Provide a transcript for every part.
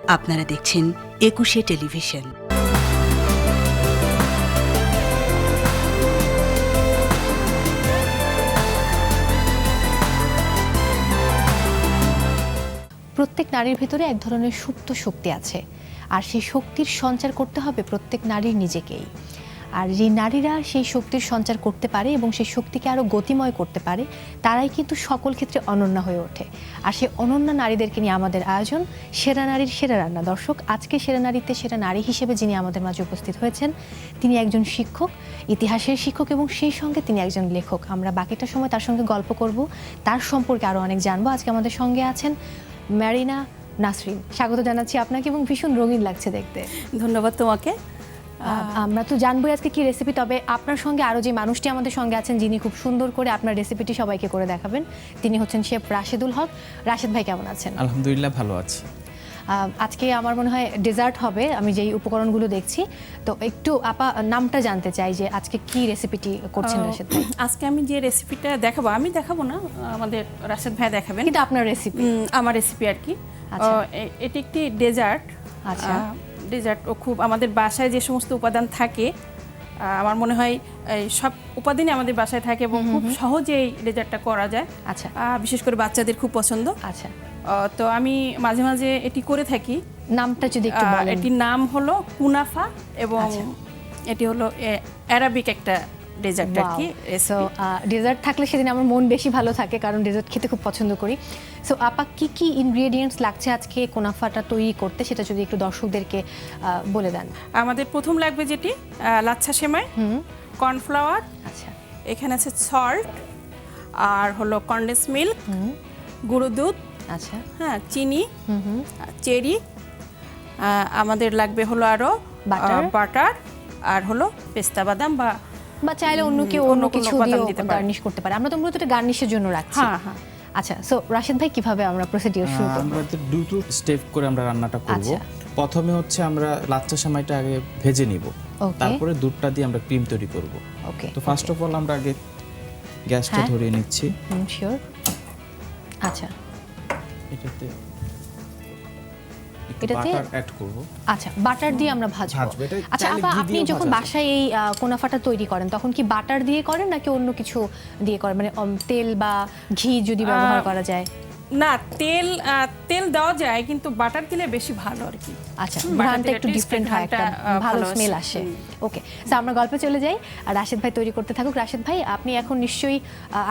আপনারা দেখছেন একুশে টেলিভিশন। প্রত্যেক নারীর ভিতরে এক ধরনের সুপ্ত শক্তি আছে, আর সেই শক্তির সঞ্চার করতে হবে প্রত্যেক নারীর নিজেকেই। আর যে নারীরা সেই শক্তির সঞ্চার করতে পারে এবং সেই শক্তিকে আরও গতিময় করতে পারে, তারাই কিন্তু সকল ক্ষেত্রে অনন্যা হয়ে ওঠে। আর সেই অনন্যা নারীদেরকে নিয়ে আমাদের আয়োজন সেরা নারীর সেরা রান্না। দর্শক, আজকে সেরা নারীতে সেরা নারী হিসেবে যিনি আমাদের মাঝে উপস্থিত হয়েছেন, তিনি একজন শিক্ষক, ইতিহাসের শিক্ষক, এবং সেই সঙ্গে তিনি একজন লেখক। আমরা বাকিটা সময় তার সঙ্গে গল্প করব, তার সম্পর্কে আরও অনেক জানবো। আজকে আমাদের সঙ্গে আছেন মারিনা নাসরিন। স্বাগত জানাচ্ছি আপনাকে, এবং ভীষণ রঙিন লাগছে দেখতে। ধন্যবাদ তোমাকে। আমরা তো জানবোই আজকে কি রেসিপি, তবে আপনার সঙ্গে আরও যে মানুষটি আমাদের সঙ্গে আছেন, যিনি খুব সুন্দর করে আপনার রেসিপিটি সবাইকে করে দেখাবেন, তিনি হচ্ছেন শেফ রাশেদুল হক। রাশেদ ভাই, কেমন আছেন? আলহামদুলিল্লাহ, ভালো আছি। আজকে আমার মনে হয় ডেজার্ট হবে, আমি যেই উপকরণগুলো দেখছি। তো একটু আপা নামটা জানতে চাই যে আজকে কি রেসিপিটি করছেন রাশেদ ভাই? আজকে আমি যে রেসিপিটা দেখাবো, আমি দেখাবো না, আমাদের রাশেদ ভাই দেখাবেন। কিন্তু আপনার রেসিপি? আমার রেসিপি আর কি। এটি একটি ডেজার্ট। আচ্ছা। ডেজার্ট ও খুব আমাদের বাসায় যে সমস্ত উপাদান থাকে, আমার মনে হয় সব উপাদানই আমাদের বাসায় থাকে এবং খুব সহজেই ডেজার্টটা করা যায়। আচ্ছা। বিশেষ করে বাচ্চাদের খুব পছন্দ। আচ্ছা। তো আমি মাঝে মাঝে এটি করে থাকি। নামটা যদি একটু বলেন। এটির নাম হলো কুনাফা, এবং এটি হলো অ্যারাবিক একটা ডেজার্ট আর কি। সো ডেজার্ট থাকলে সেদিন আমার মন বেশি ভালো থাকে, কারণ ডেজার্ট খেতে খুব পছন্দ করি। সো আপা, কি কি ইনগ্রেডিয়েন্টস লাগছে আজকে কুনাফাটা তৈরি করতে, সেটা যদি একটু দর্শকদেরকে বলে দেন। আমাদের প্রথম লাগবে যেটি লাচ্ছা সেমাই, কর্নফ্লাওয়ার, আচ্ছা, এখানে আছে সল্ট, আর হলো কনডেন্স মিল্ক, গুঁড়ো দুধ, আচ্ছা, হ্যাঁ, চিনি, চেরি, আমাদের লাগবে হলো আরও বাটার, আর হলো পেস্তা বাদাম বা চাইলে অন্য কেউ অন্য কিছু দিয়েও গার্নিশ করতে পারে। আমরা তো মূলত এটা গার্নিশের জন্য রাখছি। হ্যাঁ হ্যাঁ। আচ্ছা, সো রাশেদ ভাই, কিভাবে আমরা প্রসিডিউর শুরু করব? আমরা দুটো স্টেপ করে আমরা রান্নাটা করব। প্রথমে হচ্ছে আমরা লাচ্ছা সেমাইটা আগে ভেজে নিব, তারপরে দুধটা দিয়ে আমরা ক্রিম তৈরি করব। ওকে। তো ফার্স্ট অফ অল আমরা আগে গ্যাসটা ধরিয়ে নিচ্ছি। শিওর। আচ্ছা, এটাতে বাটার অ্যাড করব। আচ্ছা, বাটার দিয়ে আমরা ভাজবো। আচ্ছা আপা, আপনি যখন বাসায় এই কুনাফাটা তৈরি করেন, তখন কি বাটার দিয়ে করেন নাকি অন্য কিছু দিয়ে করেন? মানে তেল বা ঘি যদি ব্যবহার করা যায়? না, তেল দেওয়া যায়, কিন্তু বাটার দিলে বেশি ভালো আর কি। আচ্ছা, ঘ্রাণটা একটু ডিফারেন্ট হয়, একটা ভালো স্মেল আসে। ওকে, সো আমরা গল্পে চলে যাই, আর রাশেদ ভাই তৈরি করতে থাকুক। রাশেদ ভাই, আপনি এখন নিশ্চয়ই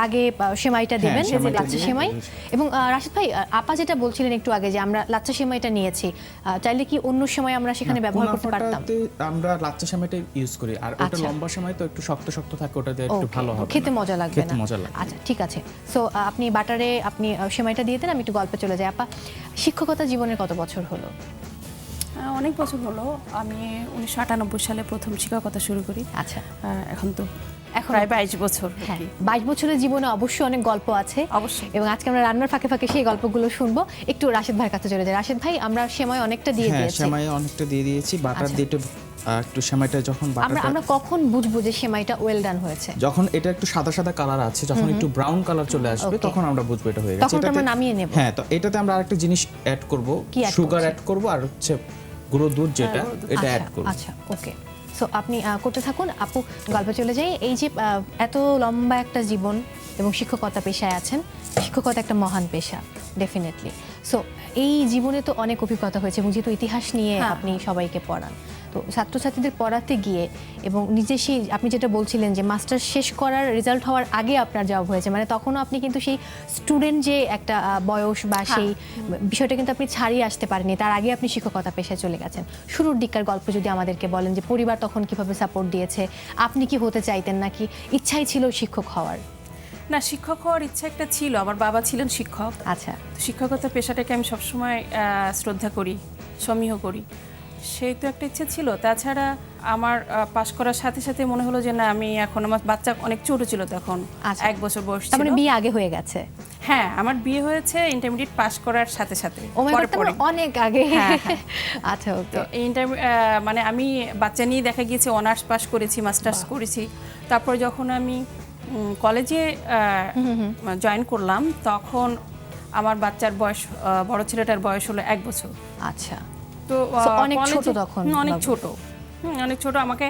আগে সেমাইটা দেবেন, লাচ্ছা সেমাই। এবং রাশেদ ভাই, আপা যেটা বলছিলেন একটু আগে, যে আমরা লাচ্ছা সেমাইটা নিয়েছি, চাইলে কি অন্য সময় আমরা সেখানে ব্যবহার করতে পারতাম? আমরা লাচ্ছা সেমাইটা ইউজ করি, আর ওটা লম্বা সেমাই তো একটু শক্ত শক্ত থাকে, ওটা দিয়ে একটু ভালো হবে, খেতে মজা লাগবে না। আচ্ছা, ঠিক আছে। সো আপনি বাটারে আপনি সেমাইটা দিয়ে দেন, আমি একটু গল্পে চলে যাই। আপা, শিক্ষকতা জীবনের কত বছর হলো? অনেক বছর হলো। আমি 1998 সালে প্রথম শিক্ষকতা শুরু করি। আচ্ছা। এখন প্রায় 22 বছর। হ্যাঁ, 22 বছরের জীবনে অবশ্যই অনেক গল্প আছে। অবশ্যই। এবং আজকে আমরা রান্নার ফাঁকে ফাঁকে সেই গল্পগুলো শুনবো। একটু রাশেদ ভাইয়ের কাছে চলে যাই। রাশেদ ভাই, আমরা সেমাই অনেকটা দিয়ে দিয়েছি। সেমাই অনেকটা দিয়ে দিয়েছি, বাটার দিয়ে একটু সেমাইটা যখন আমরা কখন বুঝবো যে সেমাইটা ওয়েল ডান হয়েছে? যখন এটা একটু সাদা সাদা কালার আছে, যখন একটু ব্রাউন কালার চলে আসবে, তখন আমরা বুঝবো এটা হয়ে গেছে। তখন আমরা নামিয়ে নেব। হ্যাঁ, তো এটাতে আমরা আরেকটা জিনিস অ্যাড করব, সুগার অ্যাড করব, আর হচ্ছে গুঁড়ো দুধ যেটা, এটা অ্যাড করব। আচ্ছা, ওকে। সো আপনি করতে থাকুন। আপু, গল্পে চলে যাই। এই যে এত লম্বা একটা জীবন এবং শিক্ষকতা পেশায় আছেন, শিক্ষকতা একটা মহান পেশা, ডেফিনেটলি। সো এই জীবনে তো অনেক অভিজ্ঞতা হয়েছে, এবং যেহেতু ইতিহাস নিয়ে আপনি সবাইকে পড়ান, তো ছাত্রছাত্রীদের পড়াতে গিয়ে এবং নিজে সেই আপনি যেটা বলছিলেন যে মাস্টার্স শেষ করার রেজাল্ট হওয়ার আগে আপনার জব হয়েছে, মানে তখনও আপনি কিন্তু সেই স্টুডেন্ট যে একটা বয়স বা সেই বিষয়টা কিন্তু আপনি ছাড়িয়ে আসতে পারেননি, তার আগে আপনি শিক্ষকতা পেশায় চলে গেছেন। শুরুর দিককার গল্প যদি আমাদেরকে বলেন, যে পরিবার তখন কিভাবে সাপোর্ট দিয়েছে, আপনি কি হতে চাইতেন নাকি ইচ্ছাই ছিল শিক্ষক হওয়ার? না, শিক্ষক হওয়ার ইচ্ছা একটা ছিল। আমার বাবা ছিলেন শিক্ষক। আচ্ছা। শিক্ষকতা পেশাটাকে আমি সবসময় শ্রদ্ধা করি, সমীহ করি, সেই তো একটা ইচ্ছে ছিল। তাছাড়া আমার পাশ করার সাথে সাথে মনে হলো যে না, আমি এখন, আমার বাচ্চা অনেক ছোট ছিল তখন, 1 বছর বয়স ছিল। মানে বিয়ে আগে হয়ে গেছে? হ্যাঁ, আমার বিয়ে হয়েছে ইন্টারমিডিয়েট পাস করার সাথে সাথে, অনেক আগে। আচ্ছা, তো মানে আমি বাচ্চা নিয়ে দেখা গিয়েছে অনার্স পাস করেছি, মাস্টার্স করেছি। তারপর যখন আমি কলেজে জয়েন করলাম, তখন আমার বাচ্চার বয়স, বড় ছেলেটার বয়স হলো 1 বছর। আচ্ছা। তো অনেক ছোট তখন অনেক ছোট, অনেক ছোট। আমাকে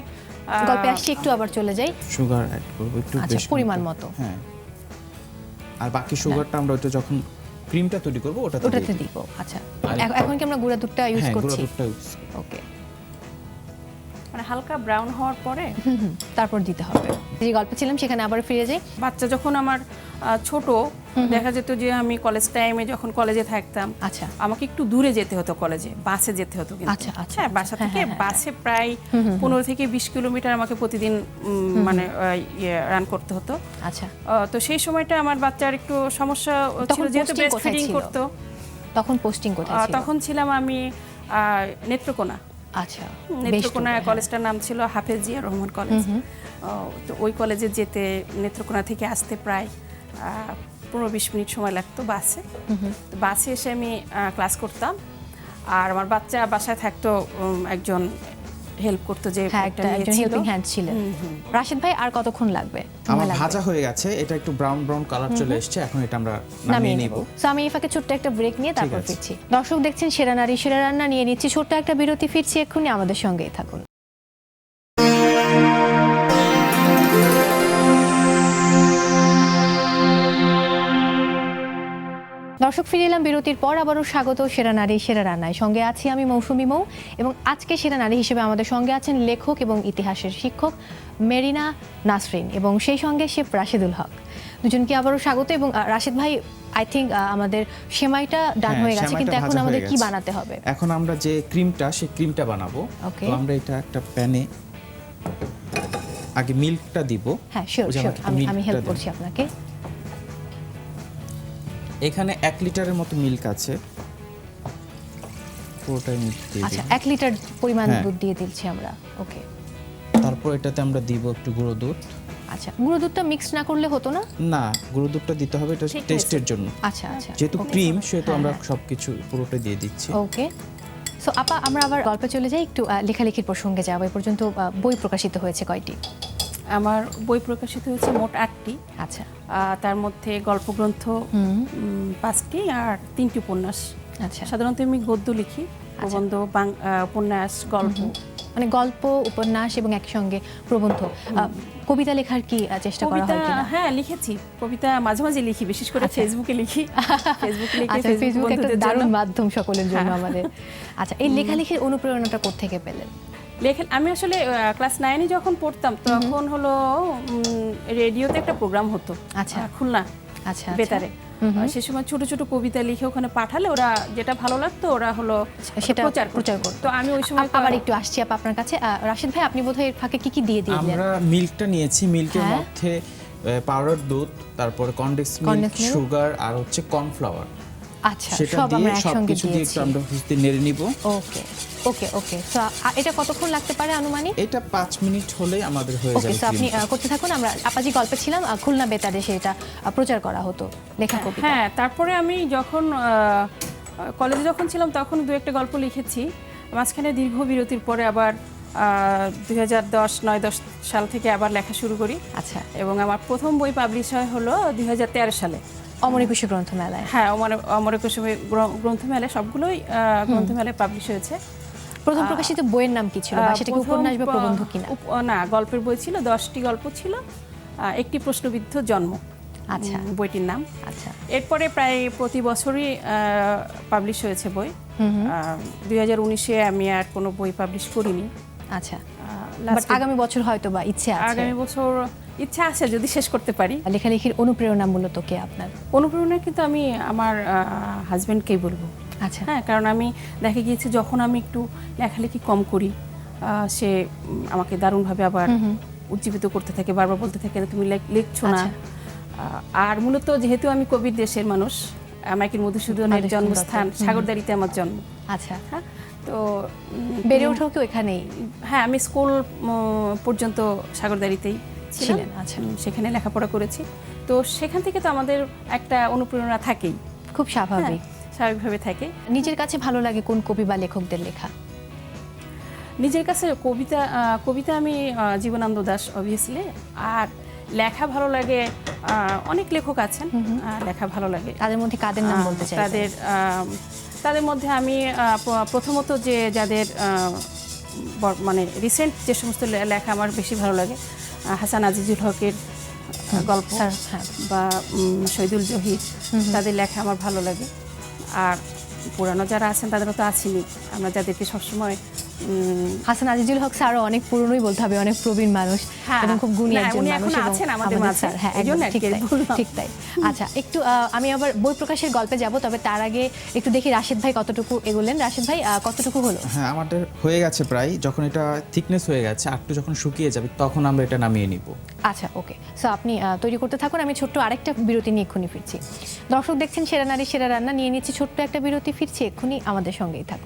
গল্পে আসছি, একটু আবার চলে যাই। সুগার অ্যাড করব একটু আচ্ছা, বেশি পরিমাণ মতো। হ্যাঁ, আর বাকি সুগারটা আমরা ওটা যখন ক্রিমটা তৈরি করব ওটাতে দিব। আচ্ছা, এখন কি আমরা গুঁড়া দুধটা ইউজ করছি? গুঁড়া দুধটা ইউজ। ওকে, মানে হালকা ব্রাউন হওয়ার পরে তারপর দিতে হবে। যে গল্প ছিলাম সেখানে আবার ফিরে যাই। বাচ্চা যখন আমার ছোট, দেখা যেত যে আমি কলেজ টাইমে যখন কলেজে থাকতাম, আচ্ছা, আমাকে একটু দূরে যেতে হতো, কলেজে বাসে যেতে হতো। কিন্তু আচ্ছা আচ্ছা, হ্যাঁ, বাসা থেকে বাসে প্রায় 15 থেকে 20 কিলোমিটার আমাকে প্রতিদিন মানে রান করতে হতো। আচ্ছা, তো সেই সময়টা আমার বাচ্চার একটু সমস্যা ছিল, যেহেতু ব্রেস্ট ফিডিং করতো। তখন পোস্টিং কোথায় ছিল? তখন ছিলাম আমি নেত্রকোনা। আচ্ছা, নেত্রকোনা কলেজটার নাম ছিল হাফেজ জিয়া রহমান কলেজ। তো ওই কলেজে যেতে নেত্রকোনা থেকে আসতে প্রায় 15-20 মিনিট সময় লাগতো বাসে। তো বাসে এসে আমি ক্লাস করতাম, আর আমার বাচ্চা বাসায় থাকতো, একজন হেল্প করতো, যে একটা হেল্পিং হ্যান্ড ছিল। রাশেদ ভাই, আর কতক্ষণ লাগবে? আমার ভাজা হয়ে গেছে, এটা একটু ব্রাউন ব্রাউন কালার চলে এসেছে, এখন এটা আমরা নামিয়ে নেব। সো আমি এই ফাঁকে ছোট্ট একটা ব্রেক নিয়ে তারপর ফিরছি। দর্শক দেখছেন সেরা নারী সেরা রান্না, নিয়ে নিচ্ছি ছোট্ট একটা বিরতি, ফিরছি এক্ষুনি, আমাদের সঙ্গেই থাকুন। দর্শক, ফিরে এলাম বিরতির পর, আবারও স্বাগত সেরা নারী সেরা রান্নায়। সঙ্গে আছি আমি মৌসুমি মৌ, এবং আজকে সেরা নারী হিসেবে আমাদের সঙ্গে আছেন লেখক এবং ইতিহাসের শিক্ষক মেরিনা নাসরিন, এবং সেই সঙ্গে শেফ রাশেদুল হক। দুজনকে আবারও স্বাগত। এবং রাশেদ ভাই, আই থিঙ্ক আমাদের সেমাইটা ডান হয়ে গেছে, কিন্তু এখন আমাদের কি বানাতে হবে? এখন আমরা যে ক্রিমটা, সেই ক্রিমটা বানাবো। তো আমরা এটা একটা প্যানে আগে মিল্কটা দিব। হ্যাঁ, শিওর, আমি হেল্প করছি আপনাকে। এখানে 1 লিটারের মতো মিল্ক আছে, পুরোটাই মিল্ক দিয়ে দিই। আচ্ছা, 1 লিটার পরিমাণ দুধ দিয়ে দিচ্ছি আমরা। ওকে, তারপর এটাতে আমরা দিব একটু গুঁড়ো দুধ। আচ্ছা, গুঁড়ো দুধটা মিক্স না করলে হতো না? না, গুঁড়ো দুধটা দিতে হবে, এটা টেস্টের জন্য। আচ্ছা আচ্ছা, যেহেতু ক্রিম, সেহেতু আমরা সবকিছু পুরোটা দিয়ে দিচ্ছি। ওকে। সো আপা, আমরা আবার গল্পে চলে যাই, একটু লেখালেখির প্রসঙ্গে যাব। এই পর্যন্ত বই প্রকাশিত হয়েছে কয়টি? আমার বই প্রকাশিত হয়েছে মোট 8টি। আচ্ছা, তার মধ্যে গল্পগ্রন্থ 5টি আর 3টি উপন্যাস। আচ্ছা, সাধারণত আমি গদ্য লিখি, প্রবন্ধ, উপন্যাস, গল্প। মানে গল্প, উপন্যাস এবং একসঙ্গে প্রবন্ধ। কবিতা লেখার কি চেষ্টা করা হয় কিনা? হ্যাঁ, লিখেছি কবিতা, মাঝে মাঝে লিখি, বিশেষ করে ফেসবুকে লিখি। ফেসবুক একটা দারুণ মাধ্যম সকলের জন্য আমাদের। আচ্ছা, এই লেখালেখির অনুপ্রেরণাটা কোত্থেকে পেলেন? আমি আসলে ক্লাস 9-এ যখন পড়তাম, তখন হলো রেডিওতে একটা প্রোগ্রাম হতো, আচ্ছা, খুলনা, আচ্ছা, বেতারে। সে সময় ছোট ছোট কবিতা লিখে ওখানে পাঠালে ওরা যেটা ভালো লাগতো ওরা হলো সেটা প্রচার করতো। তো আমি ওই সময় আবার একটু আসছি আপনার কাছে। রাশেদ ভাই, আপনি বোধহয় এর ফাঁকে কি দিয়ে দিলেন? আমরা মিল্কটা নিয়েছি, মিল্কের মধ্যে পাউডার দুধ, তারপরে কনডেন্স মিল্ক, সুগার আর হচ্ছে কর্নফ্লাওয়ার। আচ্ছা, সেটা সব দিয়ে আমরা একসঙ্গে সবকিছু দিয়ে একটু আমরা নেড়ে নিব। ওকে ওকে ওকে। সো এটা কতক্ষণ লাগতে পারে আনুমানিক? এটা 5 মিনিট হলেই আমাদের হয়ে যাবে। ওকে, সো আপনি করতে থাকুন। আমরা আপাজি গল্পে ছিলাম, খুলনা বেতারে সেটা প্রচার করা হতো, লেখা কবিতা। হ্যাঁ, তারপরে আমি যখন কলেজে যখন ছিলাম তখন 2-1টা গল্প লিখেছি। মাঝখানে দীর্ঘ বিরতির পরে আবার 2010-9-10 সাল থেকে আবার লেখা শুরু করি। আচ্ছা, এবং আমার প্রথম বই পাবলিশ হয় হলো 2013 সালে অমর একুশে গ্রন্থমেলায়। হ্যাঁ, অমর একুশে গ্রন্থমেলায়, সবগুলোই গ্রন্থমেলায় পাবলিশ হয়েছে। প্রথম প্রকাশিত বইয়ের নাম কি ছিল, বা সেটা কি উপন্যাস বা প্রবন্ধ কিনা? না, গল্পের বই ছিল, 10টি গল্প ছিল, একটি প্রশ্নবিদ্ধ জন্ম, আচ্ছা, বইটির নাম। আচ্ছা, এরপরে প্রায় প্রতি বছরই পাবলিশ হয়েছে বই। 2019-এ আমি আর কোনো বই পাবলিশ করিনি। আচ্ছা, আগামী বছর হয়তো বা ইচ্ছে আছে? আগামী বছর ইচ্ছা আছে, যদি শেষ করতে পারি। লেখালেখির অনুপ্রেরণা মূলত কে আপনার? অনুপ্রেরণা কিন্তু আমি আমার হাজব্যান্ডকেই বলবো। আচ্ছা, হ্যাঁ, কারণ আমি দেখা গিয়েছে যখন আমি একটু লেখালেখি কম করি, সে আমাকে দারুণভাবে আবার উজ্জীবিত করতে থাকে, বারবার বলতে থাকে তুমি লিখছো না। আর মূলত যেহেতু আমি কবির দেশের মানুষ, মাইকেল মধুসূদনের জন্মস্থান সাগরদাড়িতে আমার জন্ম। আচ্ছা, হ্যাঁ, তো বেড়ে ওঠাও কি ওখানেই? হ্যাঁ, আমি স্কুল পর্যন্ত সাগরদাড়িতেই ছিলেন। আচ্ছা, সেখানে লেখাপড়া করেছি। তো সেখান থেকে তো আমাদের একটা অনুপ্রেরণা থাকেই, খুব স্বাভাবিক, স্বাভাবিকভাবে থাকে। নিজের কাছে ভালো লাগে কোন কবি বা লেখকদের লেখা? নিজের কাছে কবিতা আমি জীবনানন্দ দাশ অবভিয়াসলি, আর লেখা ভালো লাগে অনেক লেখক আছেন, লেখা ভালো লাগে। তাদের মধ্যে কাদের নাম বলতে চাই? তাদের তাদের মধ্যে আমি প্রথমত যে যাদের মানে রিসেন্ট যে সমস্ত লেখা আমার বেশি ভালো লাগে, হাসান আজিজুল হকের গল্প বা শহীদুল জহির, তাদের লেখা আমার ভালো লাগে। আর পুরানো যারা আছেন তাদেরও তো আছেনই, আমরা যাদেরকে সবসময় হাসান আজিজুল হক স্যারও অনেক পুরনোই বলতে হবে, অনেক প্রবীণ মানুষ এবং খুব গুণী একজন মানুষ এবং আছেন আমাদের মাঝে। হ্যাঁ, ঠিক তাই। আচ্ছা, একটু আমি আবার বই প্রকাশের গল্পে যাব, তবে তার আগে একটু দেখি রাশেদ ভাই কতটুকু এগোলেন। রাশেদ ভাই কতটুকু হলো? হ্যাঁ, আমাদের হয়ে গেছে প্রায়। যখন এটা থিকনেস হয়ে গেছে, একটু যখন শুকিয়ে যাবে তখন আমরা এটা নামিয়ে নিব। আচ্ছা, ওকে। সো আপনি তৈরি করতে থাকুন, আমি ছোট্ট আরেকটা বিরতি নিয়ে এক্ষুনি ফিরছি। দর্শক দেখছেন সেরা নারী সেরা রান্না, নিয়ে নিচ্ছি ছোট্ট একটা বিরতি, ফিরছি এক্ষুনি, আমাদের সঙ্গেই থাকুন।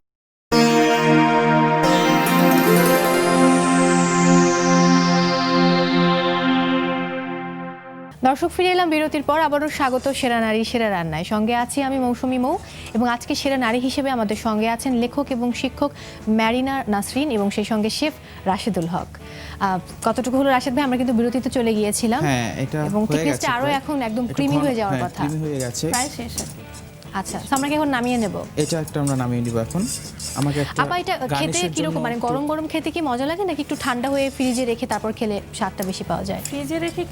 দর্শক, ফিরে এলাম বিরতির পর। আবারও স্বাগত সেরা নারী সেরা রান্নায়। সঙ্গে আছি আমি মৌসুমি মৌ, এবং আজকে সেরা নারী হিসেবে আমাদের সঙ্গে আছেন লেখক এবং শিক্ষক মারিনা নাসরিন এবং সেই সঙ্গে শেফ রাশেদুল হক। কতটুকু হলো রাশেদ ভাই? আমরা কিন্তু বিরতিতে চলে গিয়েছিলাম, হ্যাঁ, এটা এবং থিকনেসটা আরো এখন একদম ক্রিমি হয়ে যাওয়ার কথা। ক্রিমি হয়ে গেছে, প্রায় শেষ। আচ্ছা, তো আমরা কি এখন নামিয়ে নেব? এটা একটা আমরা নামিয়ে নিব এখন। আমাকে একটা আপা, এটা খেতে কি রকম, মানে গরম গরম খেতে কি মজা লাগে, নাকি একটু ঠান্ডা হয়ে ফ্রিজে রেখে তারপর খেলে স্বাদটা বেশি পাওয়া যায়? ফ্রিজে রেখে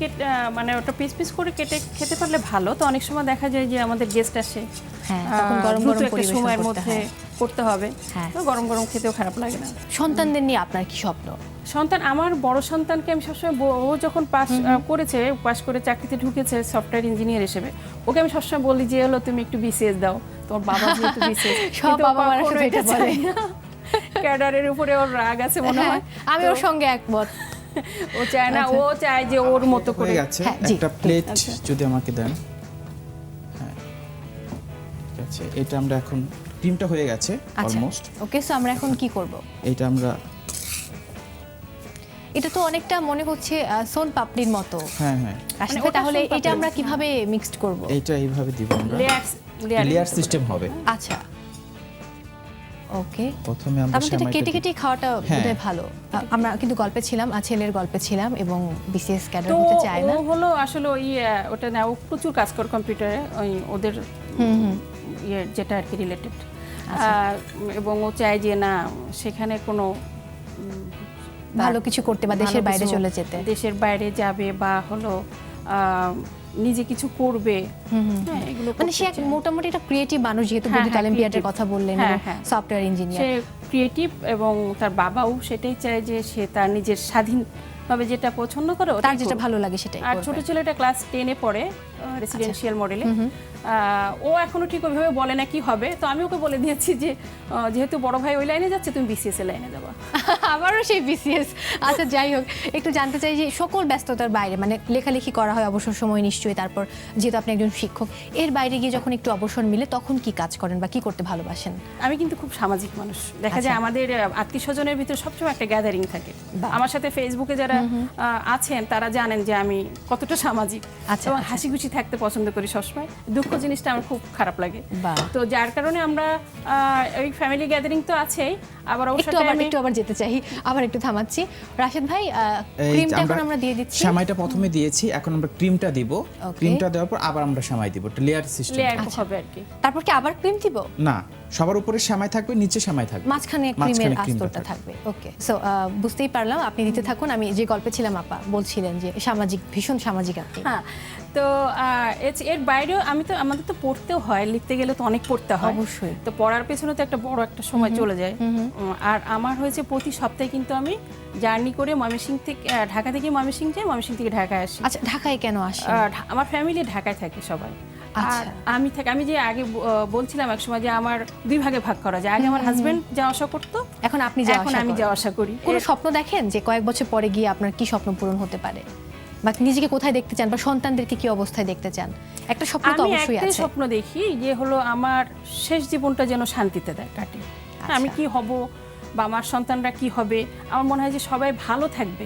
মানে ওটা পিস পিস করে কেটে খেতে পারলে ভালো। তো অনেক সময় দেখা যায় যে আমাদের গেস্ট আসে, হ্যাঁ, তখন গরম গরম একটা সময়ের মধ্যে করতে হবে, তো গরম গরম খেতেও খারাপ লাগে না। সন্তানদের নিয়ে আপনার কি স্বপ্ন? সন্তান, আমার বড় সন্তানকে আমি সবসময়, ও যখন পাস করে চাকরিতে ঢুকেছে সফটওয়্যার ইঞ্জিনিয়ার হিসেবে, ওকে আমি সবসময় বলি যে হলো তুমি একটু বিসিএস দাও, তোমার বাবা যেহেতু বিসিএস। সব বাবা মারা শুধু এটা বলে। ক্যাডারের উপরে ওর রাগ আছে মনে হয়, আমি ওর সঙ্গে একমত। ও চায় না, ও চায় যে ওর মতো করে। গেছে একটা প্লেট যদি আমাকে দেন। হ্যাঁ, ঠিক আছে, এটা আমরা এখন ক্রিমটা হয়ে গেছে অলমোস্ট। ওকে, সো আমরা এখন কি করব? এটা আমরা, এটা তো অনেকটা মনে হচ্ছে সোন পাপড়ির মতো। হ্যাঁ হ্যাঁ, মানে তাহলে এটা আমরা কিভাবে মিক্সড করব? এটা এইভাবে দিব আমরা, লেয়ার সিস্টেম হবে। আচ্ছা, ওকে। প্রথমে আমরা কেটে কেটে খাওয়াটা বোধহয় ভালো। আমরা কিন্তু গল্পে ছিলাম, ছেলের গল্পে ছিলাম, এবং বিসিএস ক্যাডার হতে চায় না। ও হলো আসলে ওটা না, ও প্রচুর কাজ করে কম্পিউটারে, ওদের যেটা আর কি রিলেটেড, এবং ও চায় যে না সেখানে কোনো ভালো কিছু করতে বা দেশের বাইরে চলে যেতে, দেশের বাইরে যাবে বা হলো নিজে কিছু করবে। হ্যাঁ, এগুলো মানে সে মোটামুটি একটা ক্রিয়েটিভ মানুষ, যেহেতু বিদ্যুৎ অলিম্পিয়াডের কথা বললেন, সফটওয়্যার ইঞ্জিনিয়ার, সে ক্রিয়েটিভ, এবং তার বাবাও সেটাই চায় যে সে তার নিজের স্বাধীনভাবে যেটা পছন্দ করে, তার যেটা ভালো লাগে সেটাই। আর ছোট ছেলেটা ক্লাস 10-এ পড়ে, রেসিডেন্সিয়াল মডেলে। ও এখনো ঠিক ওইভাবে বলে না কি হবে, তো আমি ওকে বলে দিয়েছি যে যেহেতু বড় ভাই ওই লাইনে যাচ্ছে, তুমি বিসিএস এর লাইনে যাবা। আবারও সেই বিসিএস। আচ্ছা, যাই হোক, একটু জানতে চাই যে সকল ব্যস্ততার বাইরে, মানে লেখালেখি করা হয় অবসর সময় নিশ্চয়ই, তারপর যেহেতু আপনি একজন শিক্ষক, এর বাইরে গিয়ে যখন একটু অবসর মিলে তখন কি কাজ করেন বা কি করতে ভালোবাসেন? আমি কিন্তু খুব সামাজিক মানুষ। দেখা যায় আমাদের আত্মীয় স্বজনের ভিতরে সবসময় একটা গ্যাদারিং থাকে। আমার সাথে ফেসবুকে যারা আছেন তারা জানেন যে আমি কতটা সামাজিক, এবং হাসি খুশি থাকতে পছন্দ করি সবসময়। দুঃখ জিনিসটা আমার খুব খারাপ লাগে, তো যার কারণে আমরা ওই ফ্যামিলি গ্যাদারিং তো আছেই। আবার একটু আবার যেতে চাই, আবার একটু থামাচ্ছি। রাশেদ ভাই, ক্রিমটা এখন আমরা দিয়ে দিচ্ছি। সেমাইটা প্রথমে দিয়েছি, এখন আমরা ক্রিমটা দিব। ক্রিমটা দেওয়ার পর আবার আমরা সেমাই দিব, এটা লেয়ার সিস্টেম হবে আর কি। তারপর কি আবার ক্রিম দিব? না, সবার উপরে সেমাই থাকবে, নিচে সেমাই থাকবে, মাঝখানে ক্রিমের আস্তরটা থাকবে। ওকে, সো বুঝতেই পারলাম, আপনি দিতে থাকুন। আমি যে গল্পে ছিলাম, আপা বলছিলেন যে সামাজিক, ভীষণ সামাজিক আপনি। হ্যাঁ, তো এর বাইরেও আমাদের তো পড়তেও হয়, লিখতে গেলে তো অনেক পড়তে হয় অবশ্যই। তো পড়ার পেছনে তো একটা বড় একটা সময় চলে যায়। আর আমার হয়েছে প্রতি সপ্তাহে কিন্তু আমি জার্নি করে ময়মনসিংহ থেকে, ঢাকা থেকে ময়মনসিংহ যাই, ময়মনসিংহ থেকে ঢাকায় আসি। আচ্ছা, ঢাকায় কেন আসেন? আমার ফ্যামিলি ঢাকায় থাকে সবাই। আর আমি যে আগে বলছিলাম একসময় যে আমার 2 ভাগে ভাগ করা যায়। আগে আমার হাজবেন্ড যাওয়া আসা করতো, এখন আমি যাওয়া আসা করি। কোনো স্বপ্ন দেখেন যে কয়েক বছর পরে গিয়ে আপনার কি স্বপ্ন পূরণ হতে পারে, বা নিজেকে কোথায় দেখতে চান, বা সন্তানদেরকে কি অবস্থায় দেখতে চান? একটা স্বপ্ন তো অবশ্যই আছে। আমি একটা স্বপ্ন দেখি যে হলো আমার শেষ জীবনটা যেন শান্তিতে কাটে। আমি কি হব বা আমার সন্তানরা কি হবে, আমার মনে হয় যে সবাই ভালো থাকবে।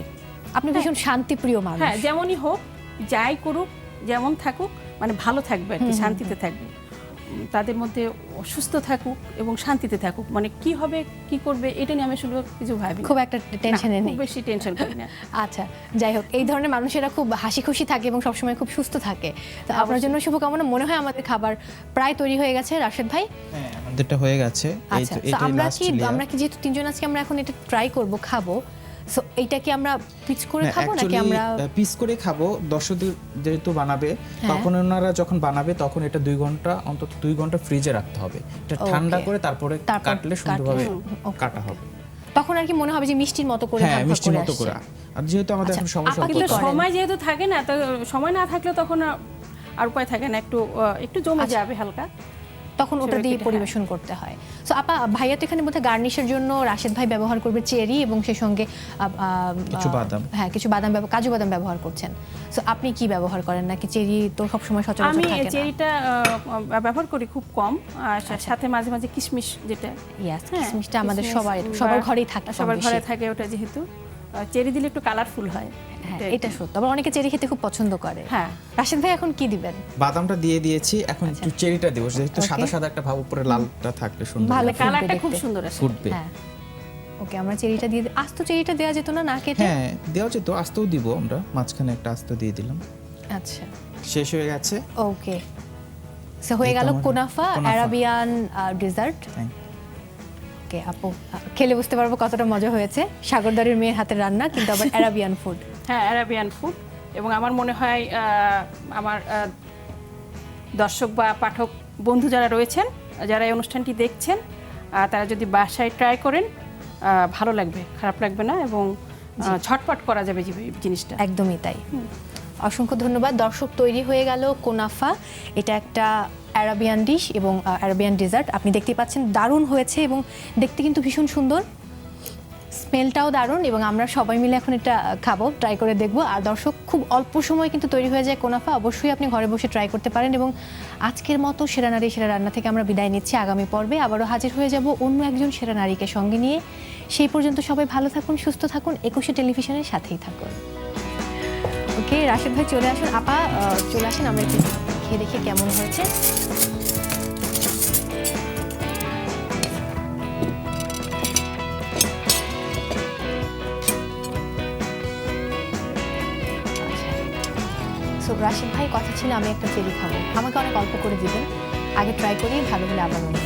আপনি ভীষণ শান্তিপ্রিয় মানুষ। হ্যাঁ, যেমনই হোক, যাই করুক, যেমন থাকুক, মানে ভালো থাকবে আর কি, শান্তিতে থাকবে। তাদের মধ্যে সুস্থ থাকুক এবং শান্তিতে থাকুক, মানে কি হবে কি করবে এটা নিয়ে আমি আসলে কিছু ভাবি না। খুব একটা টেনশনে নেই, খুব বেশি টেনশন করি না। আচ্ছা, যাই হোক, এই ধরনের মানুষেরা খুব হাসি খুশি থাকে এবং সবসময় খুব সুস্থ থাকে। তো আপনার জন্য শুভকামনা। মনে হয় আমাদের খাবার প্রায় তৈরি হয়ে গেছে রাশেদ ভাই। হ্যাঁ, আমাদেরটা হয়ে গেছে। আচ্ছা, তো আমরা কি যেহেতু তিনজন আজকে আমরা এখন এটা ট্রাই করব, খাবো, সো এইটা কি আমরা পিচ করে খাবো নাকি আমরা পিস করে খাবো? দর্শকদের যেহেতু বানাবে, তখন ওনারা যখন বানাবে তখন এটা 2 ঘন্টা অন্তত 2 ঘন্টা ফ্রিজে রাখতে হবে। এটা ঠান্ডা করে তারপরে কাটলে সুন্দরভাবে কাটা হবে। তখন আর কি মনে হবে যে মিষ্টির মতো করে হ্যাঁ, মিষ্টির মতো করে। আর যেহেতু আমাদের এখন সমস্যা কিন্তু সময় যেহেতু থাকে না, তো সময় না থাকলে তখন আর উপায় থাকে না, একটু জমে যাবে হালকা, তখন ওটা দিয়ে পরিবেশন করতে হয়। সো আপা, ভাইয়া তো এখানে বোধহয় গার্নিশের জন্য রাশেদ ভাই ব্যবহার করবে চেরি এবং সেই সঙ্গে কিছু বাদাম, হ্যাঁ কিছু বাদাম, কাজু বাদাম ব্যবহার করছেন। সো আপনি কি ব্যবহার করেন? নাকি চেরি তো সবসময় সচরাচর থাকে না? আমি চেরিটা ব্যবহার করি খুব কম, আর সাথে মাঝে মাঝে কিশমিশ, যেটা কিশমিশটা আমাদের সবার ঘরেই থাকে, সবার ঘরে থাকে। ওটা যেহেতু চেরি দিলে একটু কালারফুল হয়, এটা সত্য। আবার অনেকে চেরি খেতে খুব পছন্দ করে। হ্যাঁ, রাশেদ ভাই এখন কি দিবেন? বাদামটা দিয়ে দিয়েছি, এখন একটু চেরিটা দেব, যেহেতু সাদা সাদা একটা ভাব, উপরে লালটা থাকলে সুন্দর, ভালো কালারটা খুব সুন্দর আসে, ফুটবে। হ্যাঁ, ওকে, আমরা চেরিটা দিয়ে আস্ত চেরিটা দেওয়া যেত না কেটে? হ্যাঁ, দেওয়া যেত, আস্তও দিব আমরা, মাঝখানে একটা আস্ত দিয়ে দিলাম। আচ্ছা, শেষ হয়ে গেছে। ওকে, সো হয়ে গেল কোনাফা আরাবিয়ান ডেজার্ট। ওকে আপু, খেলে বুঝতে পারবো কতটা মজা হয়েছে। সাগরদারের মেয়ের হাতের রান্না, কিন্তু আবার আরাবিয়ান ফুড। হ্যাঁ, আরাবিয়ান ফুড। এবং আমার মনে হয় আমার দর্শক বা পাঠক বন্ধু যারা রয়েছেন, যারা এই অনুষ্ঠানটি দেখছেন, তারা যদি বাসায় ট্রাই করেন, ভালো লাগবে, খারাপ লাগবে না, এবং ঝটপট করা যাবে জিনিসটা। একদমই তাই। অসংখ্য ধন্যবাদ। দর্শক, তৈরি হয়ে গেল কোনাফা। এটা একটা আরাবিয়ান ডিশ এবং আরাবিয়ান ডেজার্ট। আপনি দেখতেই পাচ্ছেন, দারুণ হয়েছে এবং দেখতে কিন্তু ভীষণ সুন্দর, স্মেলটাও দারুণ, এবং আমরা সবাই মিলে এখন এটা খাবো, ট্রাই করে দেখবো। আর দর্শক, খুব অল্প সময় কিন্তু তৈরি হয়ে যায় কোনাফা। অবশ্যই আপনি ঘরে বসে ট্রাই করতে পারেন। এবং আজকের মতো সেরা নারী সেরা রান্না থেকে আমরা বিদায় নিচ্ছি। আগামী পর্বে আবারও হাজির হয়ে যাব অন্য একজন সেরা নারীকে সঙ্গে নিয়ে। সেই পর্যন্ত সবাই ভালো থাকুন, সুস্থ থাকুন, একুশে টেলিভিশনের সাথেই থাকুন। ওকে, রাশেদ ভাই চলে আসুন, আপা চলে আসেন, আমরা একটু খেয়ে দেখি কেমন হয়েছে। রাশেদ ভাই কথা ছিল আমি একটা চেরি খাবো, আমাকে অনেক অল্প করে দিবেন, আগে ট্রাই করি, ভালো হলে আবার অন্য।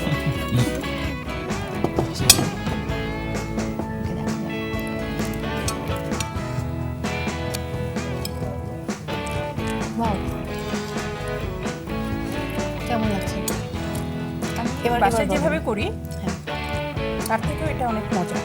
কেমন লাগছে? বাসায় যেভাবে করি তার থেকেও এটা অনেক মজা।